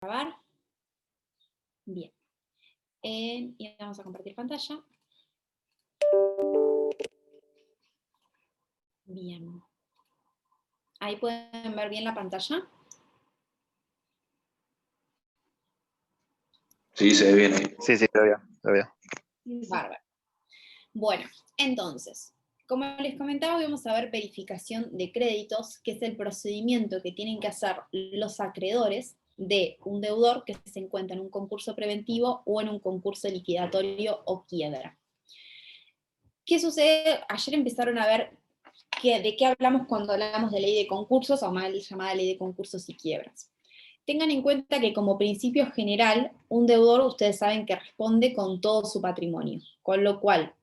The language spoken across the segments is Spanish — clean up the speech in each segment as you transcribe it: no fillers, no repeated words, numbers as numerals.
grabar. Bien. Y vamos a compartir pantalla. Bien. Ahí pueden ver bien la pantalla. Sí, se ve bien ahí. Sí, lo veo. Bárbaro. Bueno, entonces, como les comentaba, hoy vamos a ver verificación de créditos, que es el procedimiento que tienen que hacer los acreedores de un deudor que se encuentra en un concurso preventivo o en un concurso liquidatorio o quiebra. ¿Qué sucede? Ayer empezaron a ver de qué hablamos cuando hablamos de ley de concursos, o mal llamada ley de concursos y quiebras. Tengan en cuenta que como principio general, un deudor, ustedes saben que responde con todo su patrimonio, con lo cual,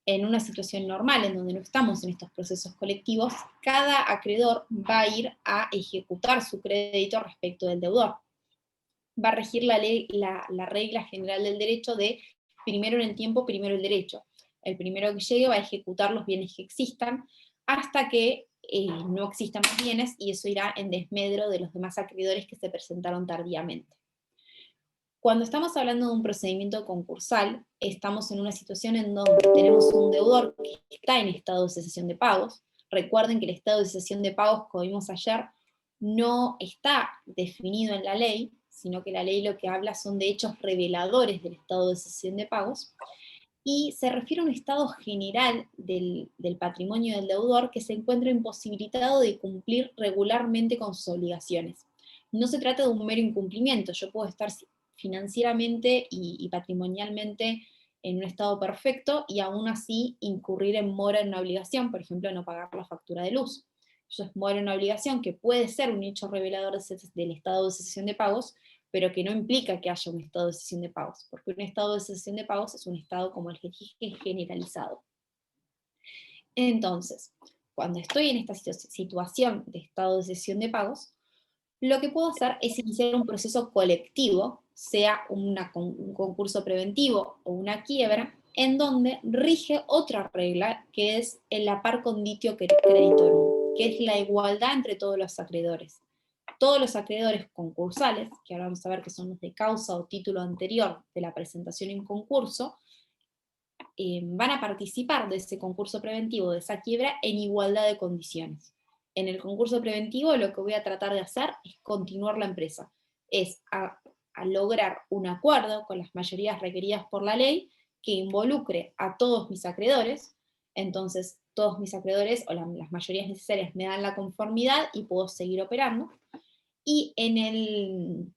en una situación normal, en donde no estamos en estos procesos colectivos, cada acreedor va a ir a ejecutar su crédito respecto del deudor. Va a regir la regla general del derecho de primero en el tiempo, primero el derecho. El primero que llegue va a ejecutar los bienes que existan hasta que no existan más bienes, y eso irá en desmedro de los demás acreedores que se presentaron tardíamente. Cuando estamos hablando de un procedimiento concursal, estamos en una situación en donde tenemos un deudor que está en estado de cesación de pagos. Recuerden que el estado de cesación de pagos, como vimos ayer, no está definido en la ley, sino que la ley lo que habla son de hechos reveladores del estado de cesación de pagos, y se refiere a un estado general del patrimonio del deudor que se encuentra imposibilitado de cumplir regularmente con sus obligaciones. No se trata de un mero incumplimiento, yo puedo estar financieramente y patrimonialmente en un estado perfecto y aún así incurrir en mora en una obligación, por ejemplo, no pagar la factura de luz. Eso es mora en una obligación que puede ser un hecho revelador del estado de cesación de pagos, pero que no implica que haya un estado de cesación de pagos, porque un estado de cesación de pagos es un estado como el que dije generalizado. Entonces, cuando estoy en esta situación de estado de cesación de pagos, lo que puedo hacer es iniciar un proceso colectivo, sea un concurso preventivo o una quiebra, en donde rige otra regla, que es el par conditio creditorum, que es la igualdad entre todos los acreedores. Todos los acreedores concursales, que ahora vamos a ver que son los de causa o título anterior de la presentación en concurso, van a participar de ese concurso preventivo, de esa quiebra, en igualdad de condiciones. En el concurso preventivo lo que voy a tratar de hacer es continuar la empresa, es a lograr un acuerdo con las mayorías requeridas por la ley que involucre a todos mis acreedores. Entonces todos mis acreedores o las mayorías necesarias me dan la conformidad y puedo seguir operando. Y en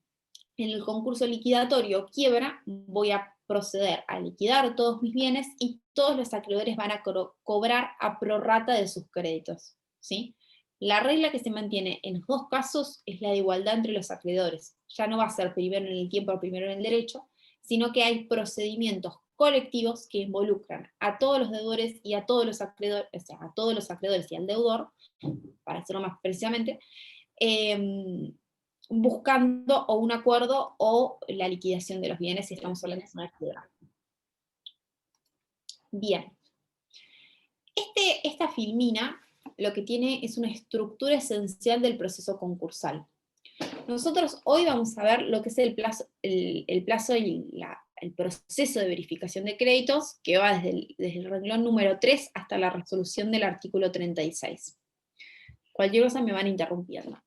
el concurso liquidatorio quiebra voy a proceder a liquidar todos mis bienes y todos los acreedores van a cobrar a prorrata de sus créditos, ¿sí? La regla que se mantiene en los dos casos es la de igualdad entre los acreedores. Ya no va a ser primero en el tiempo o primero en el derecho, sino que hay procedimientos colectivos que involucran a todos los deudores y a todos los acreedores, o sea, a todos los acreedores y al deudor, para hacerlo más precisamente, buscando o un acuerdo o la liquidación de los bienes si estamos hablando de una quiebra. Bien. Esta filmina lo que tiene es una estructura esencial del proceso concursal. Nosotros hoy vamos a ver lo que es el plazo y el proceso de verificación de créditos, que va desde el renglón número 3 hasta la resolución del artículo 36. Cualquier cosa me van interrumpiendo.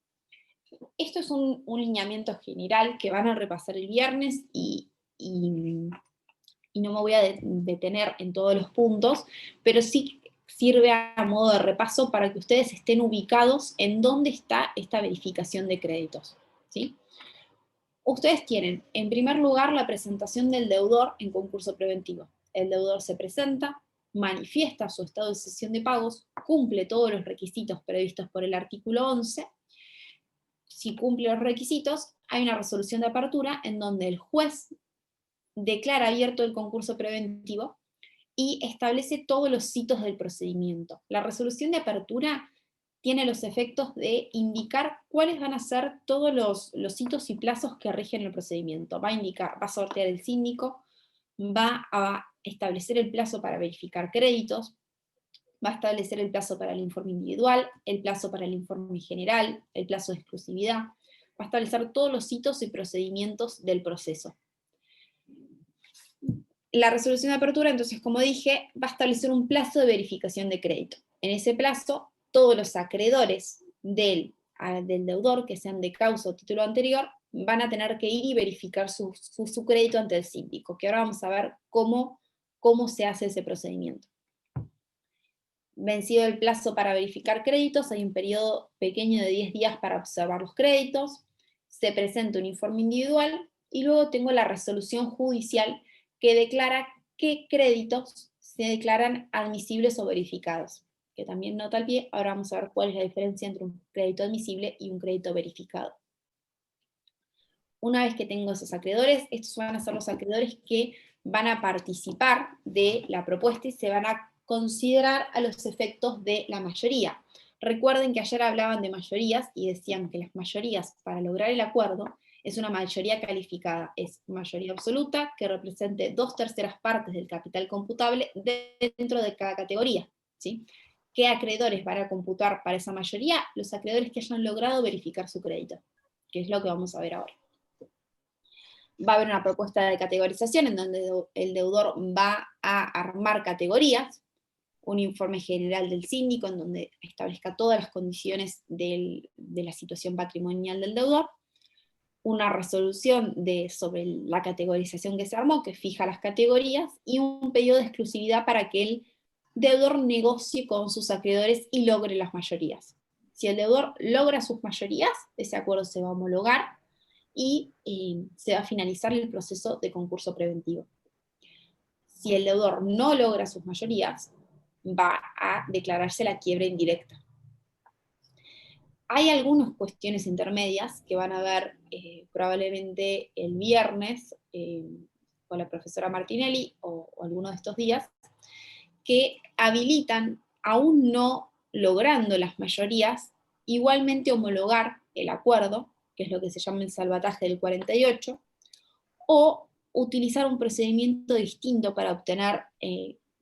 Esto es un lineamiento general que van a repasar el viernes y no me voy a detener en todos los puntos, pero sí sirve a modo de repaso para que ustedes estén ubicados en dónde está esta verificación de créditos, ¿sí? Ustedes tienen, en primer lugar, la presentación del deudor en concurso preventivo. El deudor se presenta, manifiesta su estado de cesación de pagos, cumple todos los requisitos previstos por el artículo 11. Si cumple los requisitos, hay una resolución de apertura en donde el juez declara abierto el concurso preventivo y establece todos los hitos del procedimiento. La resolución de apertura tiene los efectos de indicar cuáles van a ser todos los hitos y plazos que rigen el procedimiento. Va a sortear el síndico, va a establecer el plazo para verificar créditos, va a establecer el plazo para el informe individual, el plazo para el informe general, el plazo de exclusividad, el plazo de Va a establecer todos los hitos y procedimientos del proceso. La resolución de apertura, entonces, como dije, va a establecer un plazo de verificación de crédito. En ese plazo, todos los acreedores del deudor, que sean de causa o título anterior, van a tener que ir y verificar su crédito ante el síndico, que ahora vamos a ver cómo se hace ese procedimiento. Vencido el plazo para verificar créditos, hay un periodo pequeño de 10 días para observar los créditos, se presenta un informe individual, y luego tengo la resolución judicial que declara qué créditos se declaran admisibles o verificados, que también nota al pie. Ahora vamos a ver cuál es la diferencia entre un crédito admisible y un crédito verificado. Una vez que tengo esos acreedores, estos van a ser los acreedores que van a participar de la propuesta y se van a considerar a los efectos de la mayoría. Recuerden que ayer hablaban de mayorías y decían que las mayorías para lograr el acuerdo es una mayoría calificada, es mayoría absoluta que represente 2/3 partes del capital computable dentro de cada categoría, ¿sí? ¿Qué acreedores van a computar para esa mayoría? Los acreedores que hayan logrado verificar su crédito, que es lo que vamos a ver ahora. Va a haber una propuesta de categorización en donde el deudor va a armar categorías, un informe general del síndico en donde establezca todas las condiciones de la situación patrimonial del deudor, una resolución sobre la categorización que se armó, que fija las categorías, y un pedido de exclusividad para que el deudor negocie con sus acreedores y logre las mayorías. Si el deudor logra sus mayorías, ese acuerdo se va a homologar y se va a finalizar el proceso de concurso preventivo. Si el deudor no logra sus mayorías, va a declararse la quiebra indirecta. Hay algunas cuestiones intermedias que van a ver probablemente el viernes con la profesora Martinelli o alguno de estos días, que habilitan, aún no logrando las mayorías, igualmente homologar el acuerdo, que es lo que se llama el salvataje del 48, o utilizar un procedimiento distinto para obtener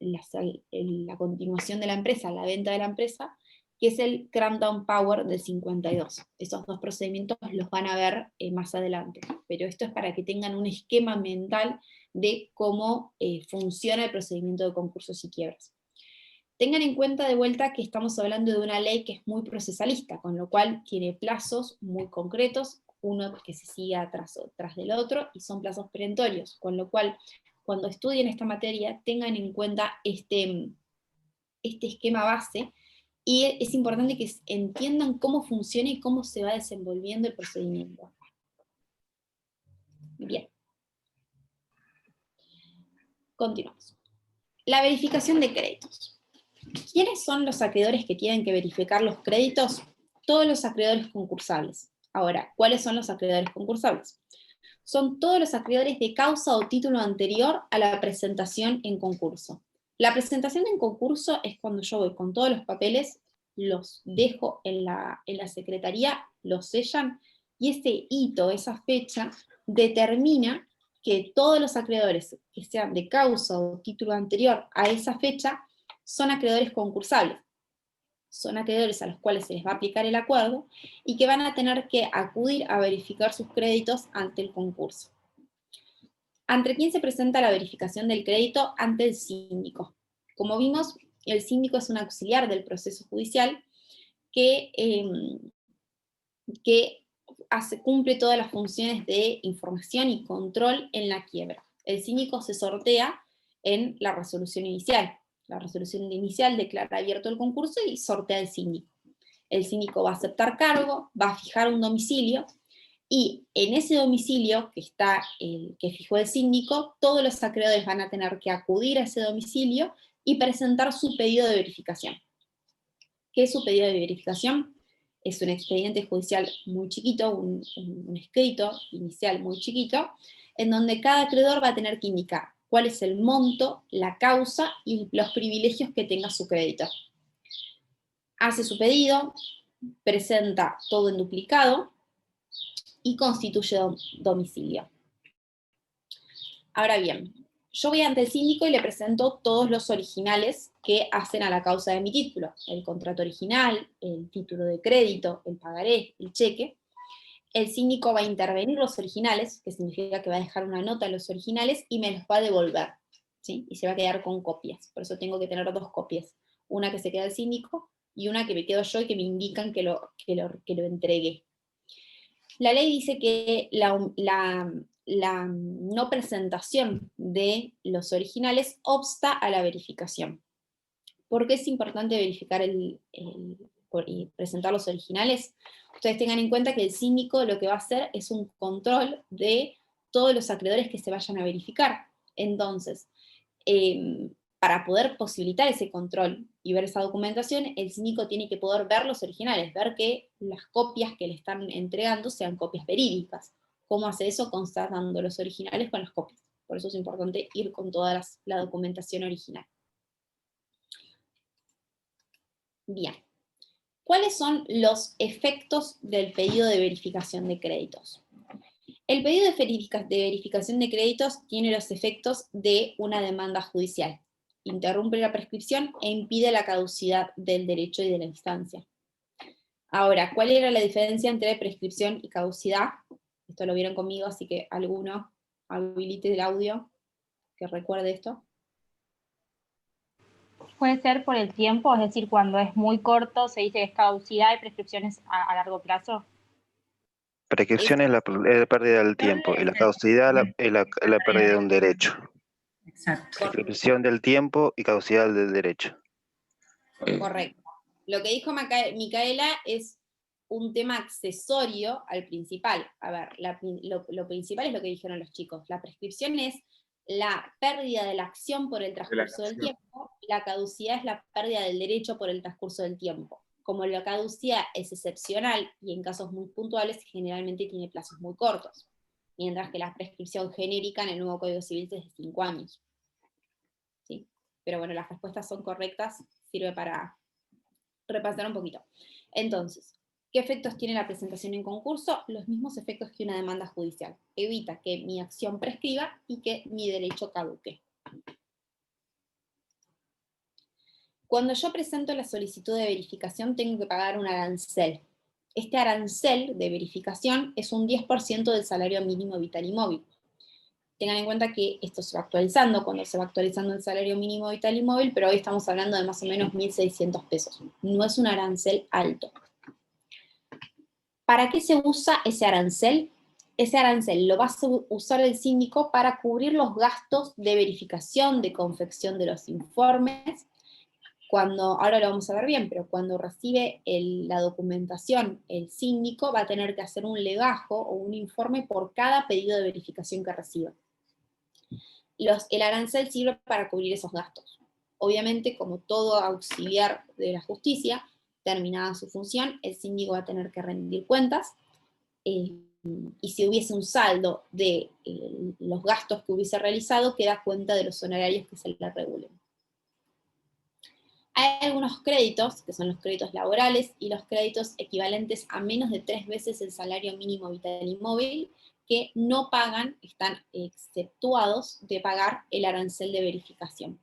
la continuación de la empresa, la venta de la empresa, que es el Cramdown Power del 52. Esos dos procedimientos los van a ver más adelante, pero esto es para que tengan un esquema mental de cómo funciona el procedimiento de concursos y quiebras. Tengan en cuenta de vuelta que estamos hablando de una ley que es muy procesalista, con lo cual tiene plazos muy concretos, uno que se siga tras del otro, y son plazos perentorios, con lo cual, cuando estudien esta materia, tengan en cuenta este esquema base, y es importante que entiendan cómo funciona y cómo se va desenvolviendo el procedimiento. Bien. Continuamos. La verificación de créditos. ¿Quiénes son los acreedores que tienen que verificar los créditos? Todos los acreedores concursables. Ahora, ¿cuáles son los acreedores concursables? Son todos los acreedores de causa o título anterior a la presentación en concurso. La presentación en concurso es cuando yo voy con todos los papeles, los dejo en la secretaría, los sellan, y ese hito, esa fecha, determina que todos los acreedores que sean de causa o título anterior a esa fecha son acreedores concursables. Son acreedores a los cuales se les va a aplicar el acuerdo y que van a tener que acudir a verificar sus créditos ante el concurso. ¿Ante quién se presenta la verificación del crédito? Ante el síndico. Como vimos, el síndico es un auxiliar del proceso judicial que cumple todas las funciones de información y control en la quiebra. El síndico se sortea en la resolución inicial. La resolución inicial declara abierto el concurso y sortea el síndico. El síndico va a aceptar cargo, va a fijar un domicilio, y en ese domicilio que fijó el síndico, todos los acreedores van a tener que acudir a ese domicilio y presentar su pedido de verificación. ¿Qué es su pedido de verificación? Es un expediente judicial muy chiquito, un escrito inicial muy chiquito, en donde cada acreedor va a tener que indicar cuál es el monto, la causa y los privilegios que tenga su crédito. Hace su pedido, presenta todo en duplicado y constituye domicilio. Ahora bien, yo voy ante el síndico y le presento todos los originales que hacen a la causa de mi título: el contrato original, el título de crédito, el pagaré, el cheque, el síndico va a intervenir los originales, que significa que va a dejar una nota en los originales y me los va a devolver, ¿sí? Y se va a quedar con copias. Por eso tengo que tener 2 copias. Una que se queda el síndico y una que me quedo yo y que me indican que lo entregué. La ley dice que la no presentación de los originales obsta a la verificación. ¿Por qué es importante verificar y presentar los originales? Ustedes tengan en cuenta que el síndico lo que va a hacer es un control de todos los acreedores que se vayan a verificar. Entonces, para poder posibilitar ese control y ver esa documentación, el síndico tiene que poder ver los originales, ver que las copias que le están entregando sean copias verídicas. ¿Cómo hace eso? Constatando los originales con las copias. Por eso es importante ir con toda la documentación original. Bien. ¿Cuáles son los efectos del pedido de verificación de créditos? El pedido de verificación de créditos tiene los efectos de una demanda judicial. Interrumpe la prescripción e impide la caducidad del derecho y de la instancia. Ahora, ¿cuál era la diferencia entre prescripción y caducidad? Esto lo vieron conmigo, así que alguno habilite el audio que recuerde esto. Puede ser por el tiempo, es decir, cuando es muy corto se dice que es caducidad y prescripciones a largo plazo. Prescripción es la pérdida del tiempo y la caducidad es la pérdida de un derecho. Exacto. Prescripción del tiempo y caducidad del derecho. Correcto. Lo que dijo Micaela es un tema accesorio al principal. A ver, lo principal es lo que dijeron los chicos. La prescripción es la pérdida de la acción por el transcurso del tiempo, la caducidad es la pérdida del derecho por el transcurso del tiempo. Como la caducidad es excepcional y en casos muy puntuales, generalmente tiene plazos muy cortos, mientras que la prescripción genérica en el nuevo Código Civil es de 5 años. ¿Sí? Pero bueno, las respuestas son correctas, sirve para repasar un poquito. Entonces, ¿qué efectos tiene la presentación en concurso? Los mismos efectos que una demanda judicial. Evita que mi acción prescriba y que mi derecho caduque. Cuando yo presento la solicitud de verificación, tengo que pagar un arancel. Este arancel de verificación es un 10% del salario mínimo vital y móvil. Tengan en cuenta que esto se va actualizando cuando se va actualizando el salario mínimo vital y móvil, pero hoy estamos hablando de más o menos 1.600 pesos. No es un arancel alto. ¿Para qué se usa ese arancel? Ese arancel lo va a usar el síndico para cubrir los gastos de verificación, de confección de los informes. Ahora lo vamos a ver bien, pero cuando recibe la documentación, el síndico va a tener que hacer un legajo o un informe por cada pedido de verificación que reciba. El arancel sirve para cubrir esos gastos. Obviamente, como todo auxiliar de la justicia, terminada su función, el síndico va a tener que rendir cuentas, y si hubiese un saldo de los gastos que hubiese realizado, queda cuenta de los honorarios que se le regulen. Hay algunos créditos, que son los créditos laborales, y los créditos equivalentes a menos de 3 veces el salario mínimo vital y móvil, que no pagan, están exceptuados de pagar el arancel de verificación.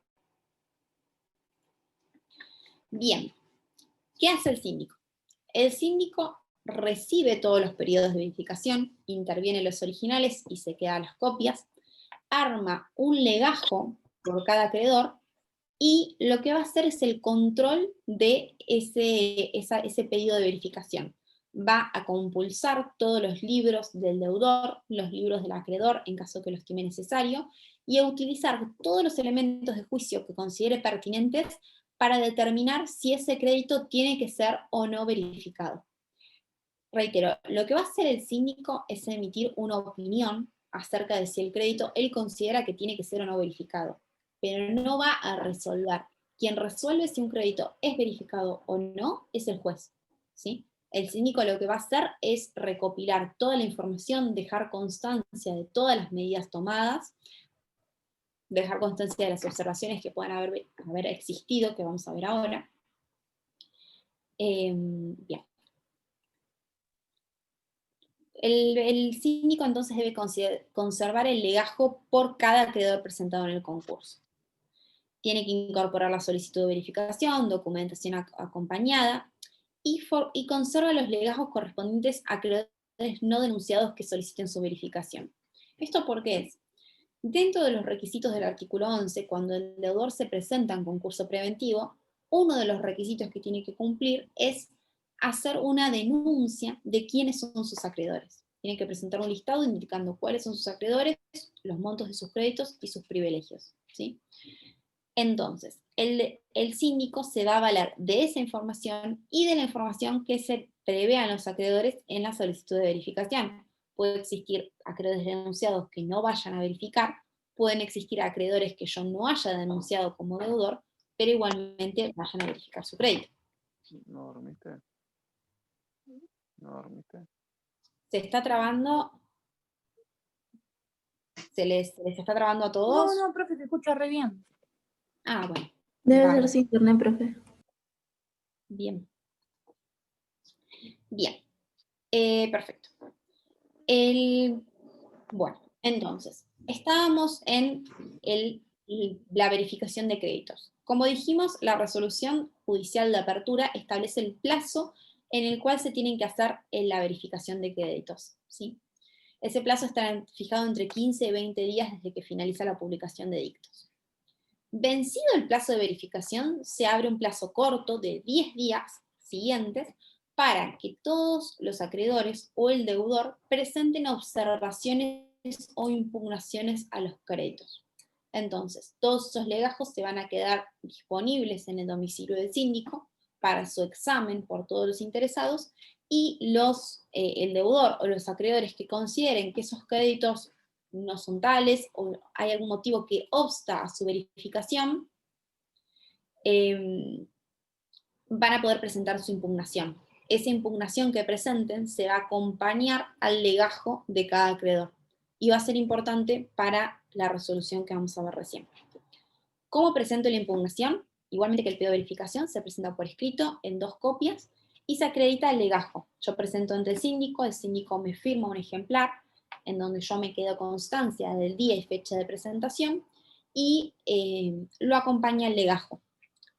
Bien, ¿qué hace el síndico? El síndico recibe todos los periodos de verificación, interviene los originales y se quedan las copias, arma un legajo por cada acreedor y lo que va a hacer es el control de ese pedido de verificación. Va a compulsar todos los libros del deudor, los libros del acreedor en caso que lo estime necesario, y a utilizar todos los elementos de juicio que considere pertinentes para determinar si ese crédito tiene que ser o no verificado. Reitero, lo que va a hacer el síndico es emitir una opinión acerca de si el crédito él considera que tiene que ser o no verificado, pero no va a resolver. Quien resuelve si un crédito es verificado o no es el juez, ¿sí? El síndico lo que va a hacer es recopilar toda la información, dejar constancia de todas las medidas tomadas, dejar constancia de las observaciones que puedan haber existido, que vamos a ver ahora. Bien. El síndico entonces debe conservar el legajo por cada acreedor presentado en el concurso. Tiene que incorporar la solicitud de verificación, documentación acompañada, y conserva los legajos correspondientes a acreedores no denunciados que soliciten su verificación. ¿Esto por qué es? Dentro de los requisitos del artículo 11, cuando el deudor se presenta en concurso preventivo, uno de los requisitos que tiene que cumplir es hacer una denuncia de quiénes son sus acreedores. Tiene que presentar un listado indicando cuáles son sus acreedores, los montos de sus créditos y sus privilegios, ¿sí? Entonces, el síndico se va a valer de esa información y de la información que se prevean los acreedores en la solicitud de verificación. Puede existir acreedores denunciados que no vayan a verificar, pueden existir acreedores que yo no haya denunciado como deudor, pero igualmente vayan a verificar su crédito. ¿No dormiste? ¿No dormiste? ¿Se está trabando? ¿Se les está trabando a todos? No, profe, te escucho re bien. Ah, bueno. Debe Bárbaro. ser su internet, profe. Bien. Bien. Perfecto. Bueno, entonces, estábamos en la verificación de créditos. Como dijimos, la resolución judicial de apertura establece el plazo en el cual se tienen que hacer la verificación de créditos, ¿sí? Ese plazo está fijado entre 15 y 20 días desde que finaliza la publicación de dictos. Vencido el plazo de verificación, se abre un plazo corto de 10 días siguientes para que todos los acreedores o el deudor presenten observaciones o impugnaciones a los créditos. Entonces, todos esos legajos se van a quedar disponibles en el domicilio del síndico para su examen por todos los interesados, y el deudor o los acreedores que consideren que esos créditos no son tales o hay algún motivo que obsta a su verificación, van a poder presentar su impugnación. Esa impugnación que presenten se va a acompañar al legajo de cada acreedor y va a ser importante para la resolución que vamos a ver recién. ¿Cómo presento la impugnación? Igualmente que el pedido de verificación, se presenta por escrito en 2 copias y se acredita el legajo. Yo presento ante el síndico me firma un ejemplar en donde yo me quedo constancia del día y fecha de presentación y lo acompaña el legajo.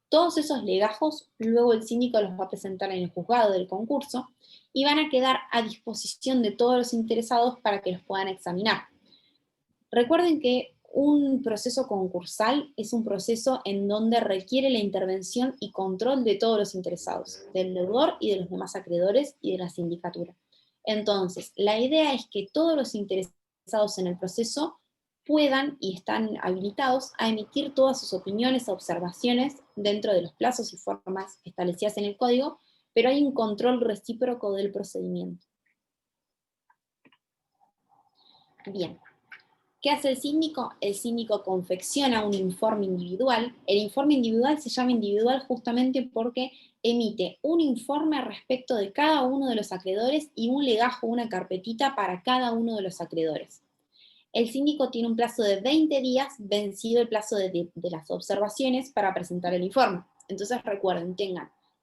Todos esos legajos luego el síndico los va a presentar en el juzgado del concurso y van a quedar a disposición de todos los interesados para que los puedan examinar. Recuerden que un proceso concursal es un proceso en donde requiere la intervención y control de todos los interesados, del deudor y de los demás acreedores y de la sindicatura. Entonces, la idea es que todos los interesados en el proceso puedan y están habilitados a emitir todas sus opiniones o observaciones dentro de los plazos y formas establecidas en el código, pero hay un control recíproco del procedimiento. Bien. ¿Qué hace el síndico? El síndico confecciona un informe individual. El informe individual se llama individual justamente porque emite un informe respecto de cada uno de los acreedores y un legajo, una carpetita para cada uno de los acreedores. El síndico tiene un plazo de 20 días, vencido el plazo de las observaciones para presentar el informe. Entonces recuerden,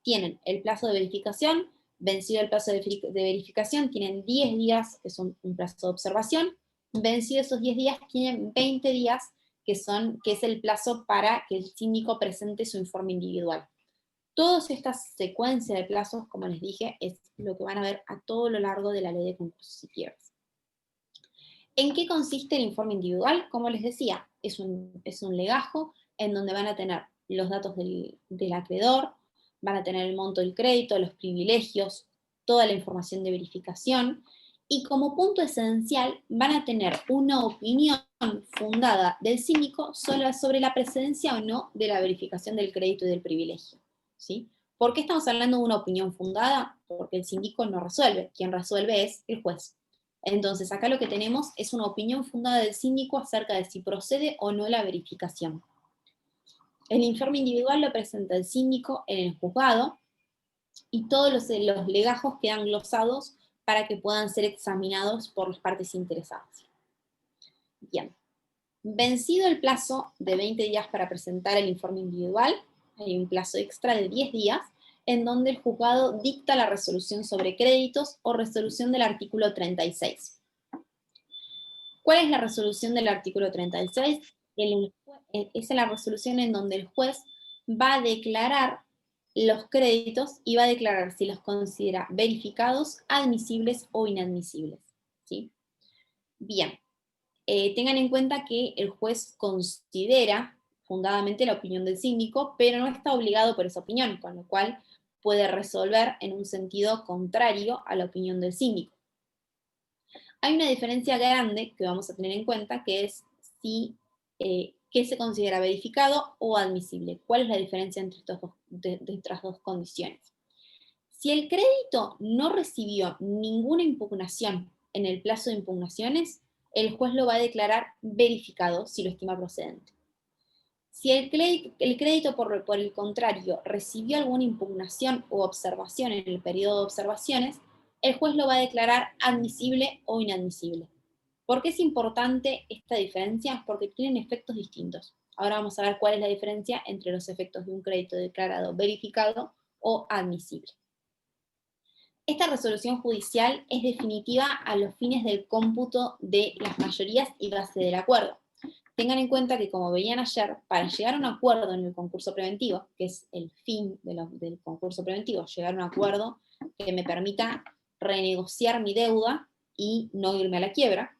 tienen el plazo de verificación, vencido el plazo de verificación, tienen 10 días, que son un plazo de observación, vencido esos 10 días, tienen 20 días, que es el plazo para que el síndico presente su informe individual. Todas estas secuencias de plazos, como les dije, es lo que van a ver a todo lo largo de la ley de concursos y quiebras. ¿En qué consiste el informe individual? Como les decía, es un legajo en donde van a tener los datos del acreedor, van a tener el monto del crédito, los privilegios, toda la información de verificación, y como punto esencial van a tener una opinión fundada del síndico sobre la precedencia o no de la verificación del crédito y del privilegio, ¿sí? ¿Por qué estamos hablando de una opinión fundada? Porque el síndico no resuelve, quien resuelve es el juez. Entonces, acá lo que tenemos es una opinión fundada del síndico acerca de si procede o no la verificación. El informe individual lo presenta el síndico en el juzgado y todos los legajos quedan glosados para que puedan ser examinados por las partes interesadas. Bien. Vencido el plazo de 20 días para presentar el informe individual, hay un plazo extra de 10 días, en donde el juzgado dicta la resolución sobre créditos o resolución del artículo 36. ¿Cuál es la resolución del artículo 36? Es la resolución en donde el juez va a declarar los créditos y va a declarar si los considera verificados, admisibles o inadmisibles, ¿sí? Bien, tengan en cuenta que el juez considera fundadamente la opinión del síndico, pero no está obligado por esa opinión, con lo cual puede resolver en un sentido contrario a la opinión del síndico. Hay una diferencia grande que vamos a tener en cuenta, que es si qué se considera verificado o admisible. ¿Cuál es la diferencia entre estas dos condiciones? Si el crédito no recibió ninguna impugnación en el plazo de impugnaciones, el juez lo va a declarar verificado si lo estima procedente. Si el crédito por el contrario, recibió alguna impugnación o observación en el periodo de observaciones, el juez lo va a declarar admisible o inadmisible. ¿Por qué es importante esta diferencia? Porque tienen efectos distintos. Ahora vamos a ver cuál es la diferencia entre los efectos de un crédito declarado verificado o admisible. Esta resolución judicial es definitiva a los fines del cómputo de las mayorías y base del acuerdo. Tengan en cuenta que, como veían ayer, para llegar a un acuerdo en el concurso preventivo, que es el fin del concurso preventivo, llegar a un acuerdo que me permita renegociar mi deuda y no irme a la quiebra,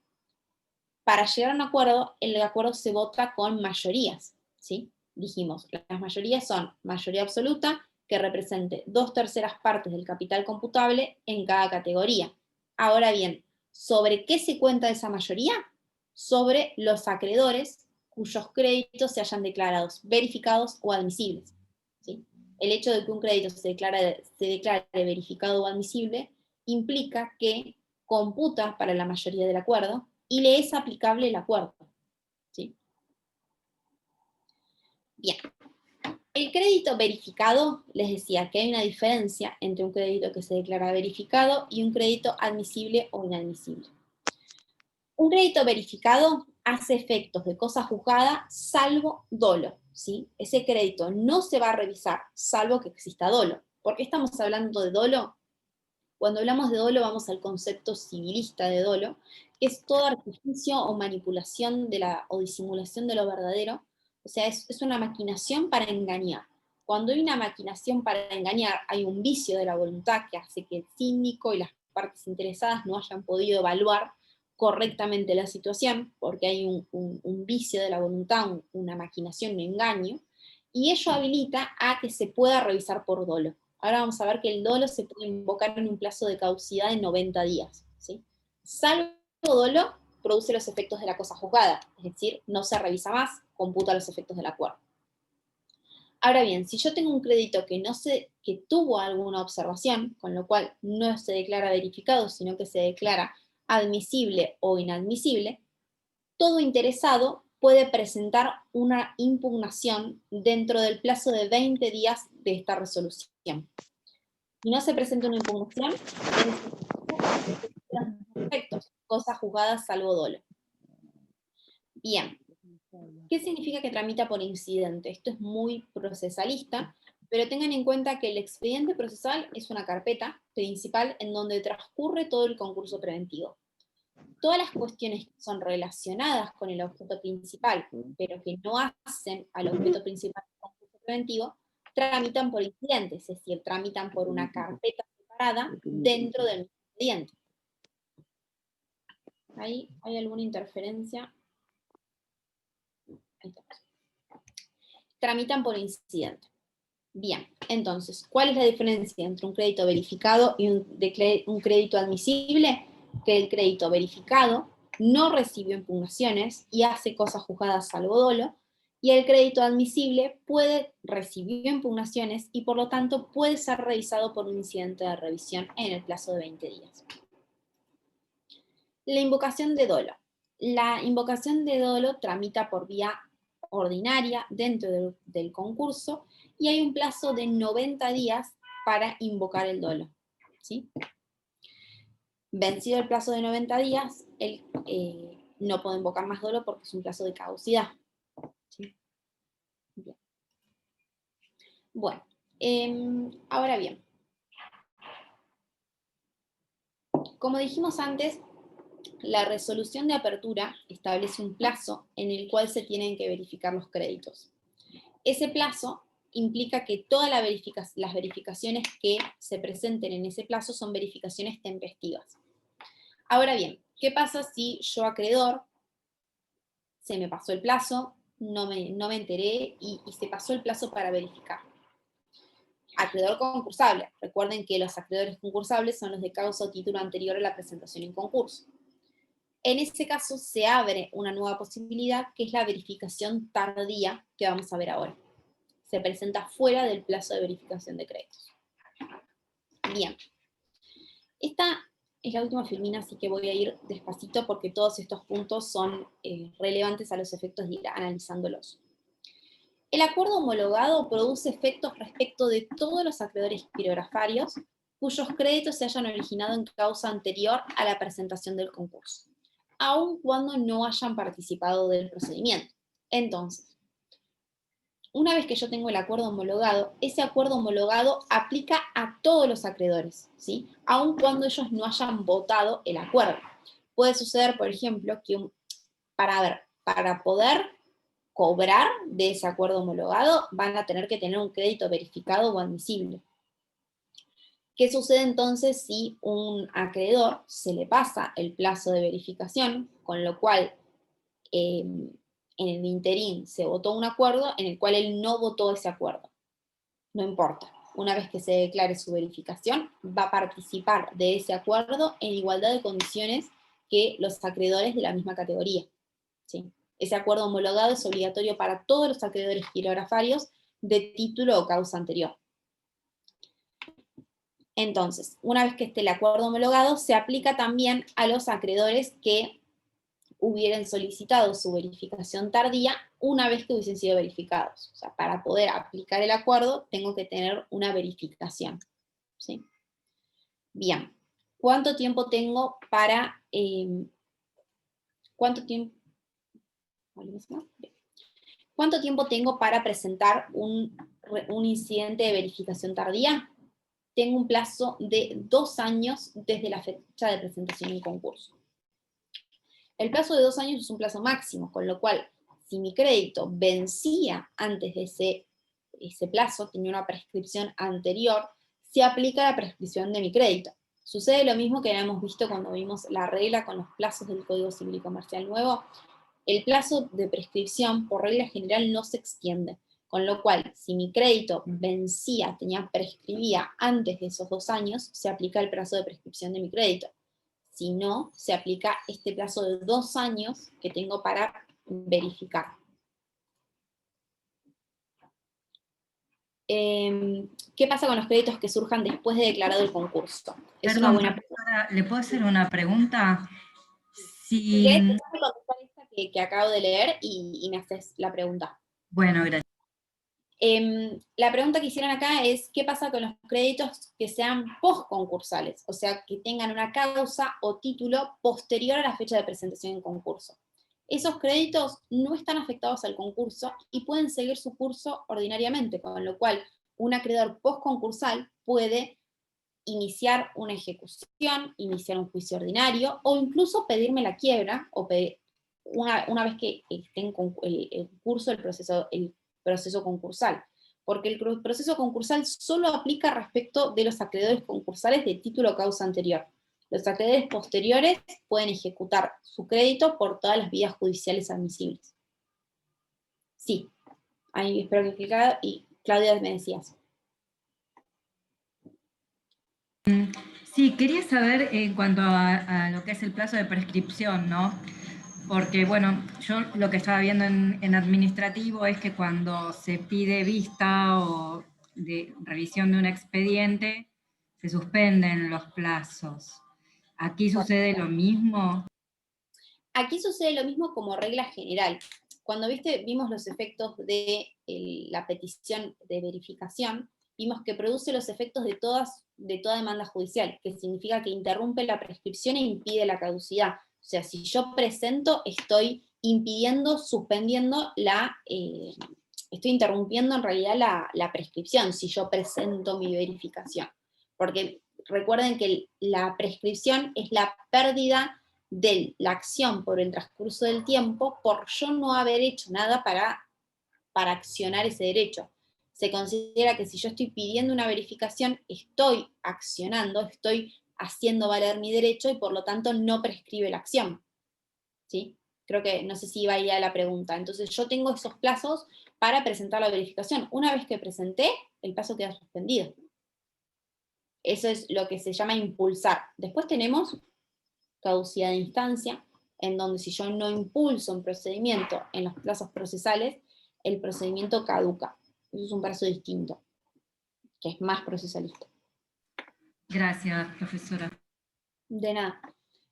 para llegar a un acuerdo, el acuerdo se vota con mayorías, ¿sí? Dijimos, las mayorías son mayoría absoluta, que represente 2/3 partes del capital computable en cada categoría. Ahora bien, ¿sobre qué se cuenta esa mayoría? Sobre los acreedores cuyos créditos se hayan declarado verificados o admisibles, ¿sí? El hecho de que un crédito se declare verificado o admisible implica que computa para la mayoría del acuerdo y le es aplicable el acuerdo, ¿sí? Bien. El crédito verificado, les decía que hay una diferencia entre un crédito que se declara verificado y un crédito admisible o inadmisible. Un crédito verificado hace efectos de cosa juzgada salvo dolo, ¿sí? Ese crédito no se va a revisar salvo que exista dolo. ¿Por qué estamos hablando de dolo? Cuando hablamos de dolo vamos al concepto civilista de dolo, que es todo artificio o manipulación o disimulación de lo verdadero. O sea, es una maquinación para engañar. Cuando hay una maquinación para engañar, hay un vicio de la voluntad que hace que el síndico y las partes interesadas no hayan podido evaluar correctamente la situación, porque hay un vicio de la voluntad, una maquinación, un engaño, y ello habilita a que se pueda revisar por dolo. Ahora vamos a ver que el dolo se puede invocar en un plazo de caducidad de 90 días, ¿sí? Salvo dolo, produce los efectos de la cosa juzgada, es decir, no se revisa más, computa los efectos del acuerdo. Ahora bien, si yo tengo un crédito que tuvo alguna observación, con lo cual no se declara verificado, sino que se declara admisible o inadmisible, todo interesado puede presentar una impugnación dentro del plazo de 20 días de esta resolución. Si no se presenta una impugnación, efectos, cosas juzgadas salvo dolo. Bien. ¿Qué significa que tramita por incidente? Esto es muy procesalista, pero tengan en cuenta que el expediente procesal es una carpeta principal en donde transcurre todo el concurso preventivo. Todas las cuestiones que son relacionadas con el objeto principal, pero que no hacen al objeto principal del concurso preventivo, tramitan por incidente, es decir, tramitan por una carpeta separada dentro del expediente. ¿Ahí hay alguna interferencia? Ahí estamos. Tramitan por incidente. Bien, entonces, ¿cuál es la diferencia entre un crédito verificado y un crédito admisible? Que el crédito verificado no recibió impugnaciones y hace cosas juzgadas salvo dolo, y el crédito admisible recibió impugnaciones y por lo tanto puede ser revisado por un incidente de revisión en el plazo de 20 días. La invocación de dolo. La invocación de dolo tramita por vía ordinaria dentro del concurso y hay un plazo de 90 días para invocar el dolo, ¿sí? Vencido el plazo de 90 días, él no puede invocar más dolo porque es un plazo de caducidad, ¿sí? Bien. Bueno, ahora bien, como dijimos antes, la resolución de apertura establece un plazo en el cual se tienen que verificar los créditos. Ese plazo implica que todas las verificaciones que se presenten en ese plazo son verificaciones tempestivas. Ahora bien, ¿qué pasa si yo, acreedor, se me pasó el plazo, no me enteré y se pasó el plazo para verificar? Acreedor concursable. Recuerden que los acreedores concursables son los de causa o título anterior a la presentación en concurso. En ese caso se abre una nueva posibilidad, que es la verificación tardía, que vamos a ver ahora. Se presenta fuera del plazo de verificación de créditos. Bien. Esta es la última filmina, así que voy a ir despacito porque todos estos puntos son relevantes a los efectos de ir analizándolos. El acuerdo homologado produce efectos respecto de todos los acreedores pirografarios cuyos créditos se hayan originado en causa anterior a la presentación del concurso, aun cuando no hayan participado del procedimiento. Entonces, una vez que yo tengo el acuerdo homologado, ese acuerdo homologado aplica a todos los acreedores, ¿sí? Aun cuando ellos no hayan votado el acuerdo. Puede suceder, por ejemplo, que para poder cobrar de ese acuerdo homologado, van a tener que tener un crédito verificado o admisible. ¿Qué sucede entonces si un acreedor se le pasa el plazo de verificación, con lo cual en el interín se votó un acuerdo en el cual él no votó ese acuerdo? No importa. Una vez que se declare su verificación, va a participar de ese acuerdo en igualdad de condiciones que los acreedores de la misma categoría, ¿sí? Ese acuerdo homologado es obligatorio para todos los acreedores pirografarios de título o causa anterior. Entonces, una vez que esté el acuerdo homologado, se aplica también a los acreedores que hubieran solicitado su verificación tardía una vez que hubiesen sido verificados. O sea, para poder aplicar el acuerdo, tengo que tener una verificación, ¿sí? Bien. ¿Cuánto tiempo tengo para... ¿Cuánto tiempo tengo para presentar un incidente de verificación tardía? Tengo un plazo de 2 años desde la fecha de presentación en concurso. El plazo de 2 años es un plazo máximo, con lo cual, si mi crédito vencía antes de ese plazo, tenía una prescripción anterior, se aplica la prescripción de mi crédito. Sucede lo mismo que habíamos visto cuando vimos la regla con los plazos del Código Civil y Comercial nuevo. El plazo de prescripción, por regla general, no se extiende. Con lo cual, si mi crédito prescribía antes de esos 2 años, se aplica el plazo de prescripción de mi crédito. Si no, se aplica este plazo de 2 años que tengo para verificar. ¿Qué pasa con los créditos que surjan después de declarado el concurso? Es Perdón, una buena pregunta. ¿le puedo hacer una pregunta? Si querés, déjame contestar esta que acabo de leer y me haces la pregunta. Bueno, gracias. La pregunta que hicieron acá es, ¿qué pasa con los créditos que sean post-concursales? O sea, que tengan una causa o título posterior a la fecha de presentación en concurso. Esos créditos no están afectados al concurso y pueden seguir su curso ordinariamente, con lo cual un acreedor post-concursal puede iniciar una ejecución, iniciar un juicio ordinario, o incluso pedirme la quiebra, o una vez que esté en el curso del proceso concursal, porque el proceso concursal solo aplica respecto de los acreedores concursales de título o causa anterior. Los acreedores posteriores pueden ejecutar su crédito por todas las vías judiciales admisibles. Sí, ahí espero que quede claro, y Claudia me decías. Sí, quería saber en cuanto a lo que es el plazo de prescripción, ¿no? Porque, bueno, yo lo que estaba viendo en administrativo es que cuando se pide vista o de revisión de un expediente, se suspenden los plazos. ¿Aquí sucede lo mismo? Aquí sucede lo mismo como regla general. Cuando vimos los efectos de la petición de verificación, vimos que produce los efectos de toda demanda judicial, que significa que interrumpe la prescripción e impide la caducidad. O sea, si yo presento, estoy impidiendo, suspendiendo estoy interrumpiendo en realidad la prescripción, si yo presento mi verificación. Porque recuerden que la prescripción es la pérdida de la acción por el transcurso del tiempo por yo no haber hecho nada para accionar ese derecho. se considera que si yo estoy pidiendo una verificación, estoy accionando, estoy haciendo valer mi derecho y por lo tanto no prescribe la acción. ¿Sí? Creo que, no sé si iba ahí a la pregunta. Entonces yo tengo esos plazos para presentar la verificación. Una vez que presenté, el plazo queda suspendido. Eso es lo que se llama impulsar. Después tenemos caducidad de instancia, en donde si yo no impulso un procedimiento en los plazos procesales, el procedimiento caduca. Eso es un plazo distinto, que es más procesalista. Gracias, profesora. De nada.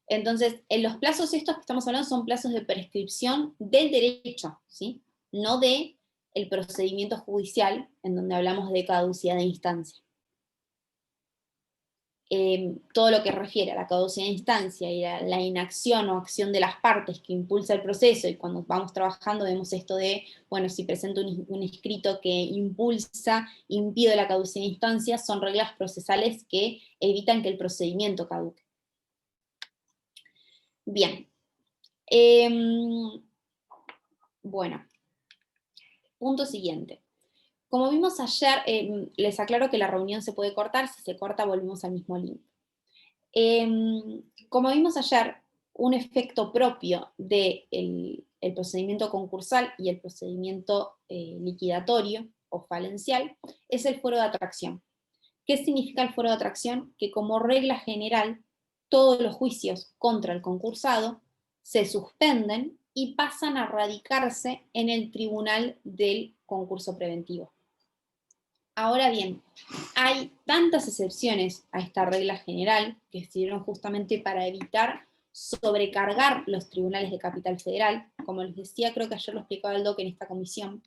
Entonces, en los plazos estos que estamos hablando son plazos de prescripción del derecho, ¿sí? No de el procedimiento judicial, en donde hablamos de caducidad de instancia. Todo lo que refiere a la caducidad de instancia y a la inacción o acción de las partes que impulsa el proceso, y cuando vamos trabajando vemos esto de, bueno, si presento un escrito que impulsa, impide la caducidad de instancia, son reglas procesales que evitan que el procedimiento caduque. Bien. Bueno, punto siguiente. Como vimos ayer, les aclaro que la reunión se puede cortar, si se corta volvemos al mismo link. Como vimos ayer, un efecto propio del procedimiento concursal y el procedimiento liquidatorio o falencial es el fuero de atracción. ¿Qué significa el fuero de atracción? Que como regla general, todos los juicios contra el concursado se suspenden y pasan a radicarse en el tribunal del concurso preventivo. Ahora bien, hay tantas excepciones a esta regla general que sirvieron justamente para evitar sobrecargar los tribunales de Capital Federal. Como les decía, creo que ayer lo explicaba el DOC en esta comisión,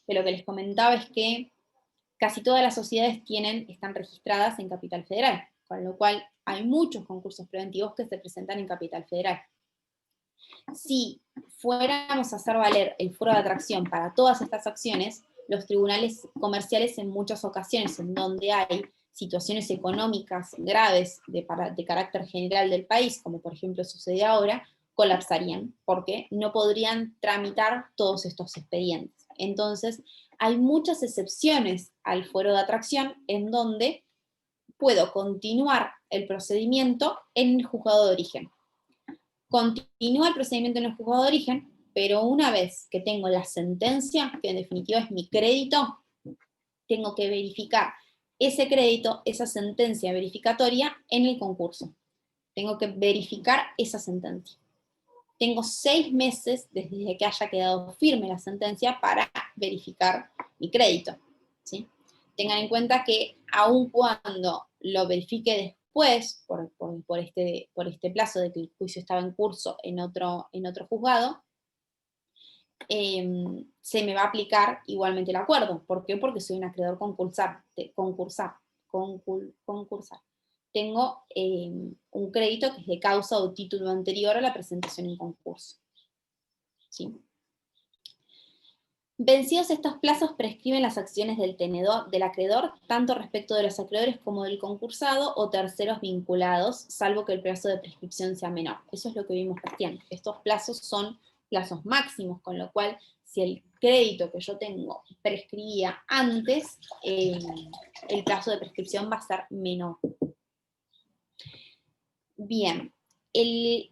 que lo que les comentaba es que casi todas las sociedades están registradas en Capital Federal, con lo cual hay muchos concursos preventivos que se presentan en Capital Federal. Si fuéramos a hacer valer el fuero de atracción para todas estas acciones, los tribunales comerciales en muchas ocasiones en donde hay situaciones económicas graves de carácter general del país, como por ejemplo sucede ahora, colapsarían, porque no podrían tramitar todos estos expedientes. Entonces, hay muchas excepciones al fuero de atracción en donde puedo continuar el procedimiento en el juzgado de origen. Continúa el procedimiento en el juzgado de origen, pero una vez que tengo la sentencia, que en definitiva es mi crédito, tengo que verificar ese crédito, esa sentencia verificatoria en el concurso. Tengo que verificar esa sentencia. Tengo 6 meses desde que haya quedado firme la sentencia para verificar mi crédito, ¿sí? Tengan en cuenta que aun cuando lo verifique después, por este plazo de que el juicio estaba en curso en otro juzgado, se me va a aplicar igualmente el acuerdo. ¿Por qué? Porque soy un acreedor concursal. Tengo un crédito que es de causa o título anterior a la presentación en concurso. ¿Sí? Vencidos estos plazos, prescriben las acciones del acreedor, tanto respecto de los acreedores como del concursado o terceros vinculados, salvo que el plazo de prescripción sea menor. Eso es lo que vimos recién. Estos plazos son plazos máximos, con lo cual, si el crédito que yo tengo prescribía antes, el plazo de prescripción va a ser menor. Bien, el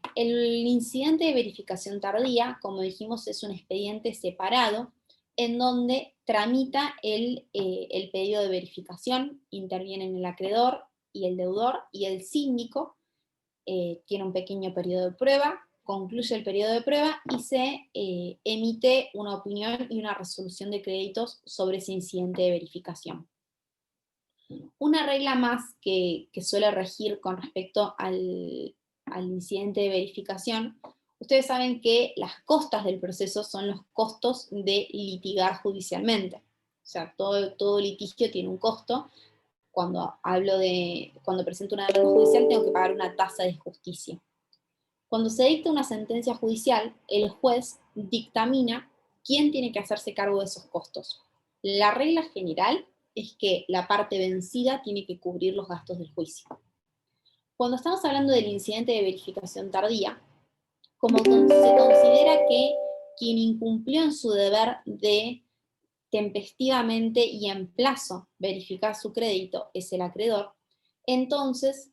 incidente de verificación tardía, como dijimos, es un expediente separado en donde tramita el pedido de verificación, intervienen el acreedor y el deudor, y el síndico tiene un pequeño periodo de prueba, concluye el periodo de prueba y se emite una opinión y una resolución de créditos sobre ese incidente de verificación. Una regla más que suele regir con respecto al incidente de verificación, ustedes saben que las costas del proceso son los costos de litigar judicialmente. O sea, todo litigio tiene un costo. Cuando presento una demanda judicial tengo que pagar una tasa de justicia. Cuando se dicta una sentencia judicial, el juez dictamina quién tiene que hacerse cargo de esos costos. La regla general es que la parte vencida tiene que cubrir los gastos del juicio. Cuando estamos hablando del incidente de verificación tardía, como se considera que quien incumplió en su deber de tempestivamente y en plazo verificar su crédito es el acreedor, entonces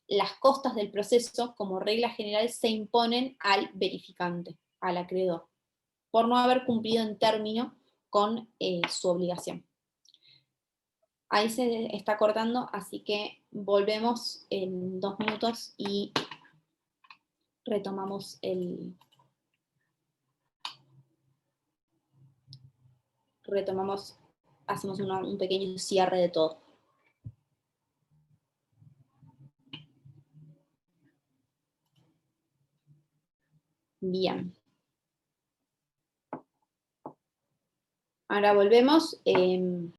las costas del proceso, como regla general, se imponen al verificante, al acreedor, por no haber cumplido en término con su obligación. Ahí se está cortando, así que volvemos en 2 minutos y retomamos hacemos un pequeño cierre de todo. Bien. Ahora volvemos.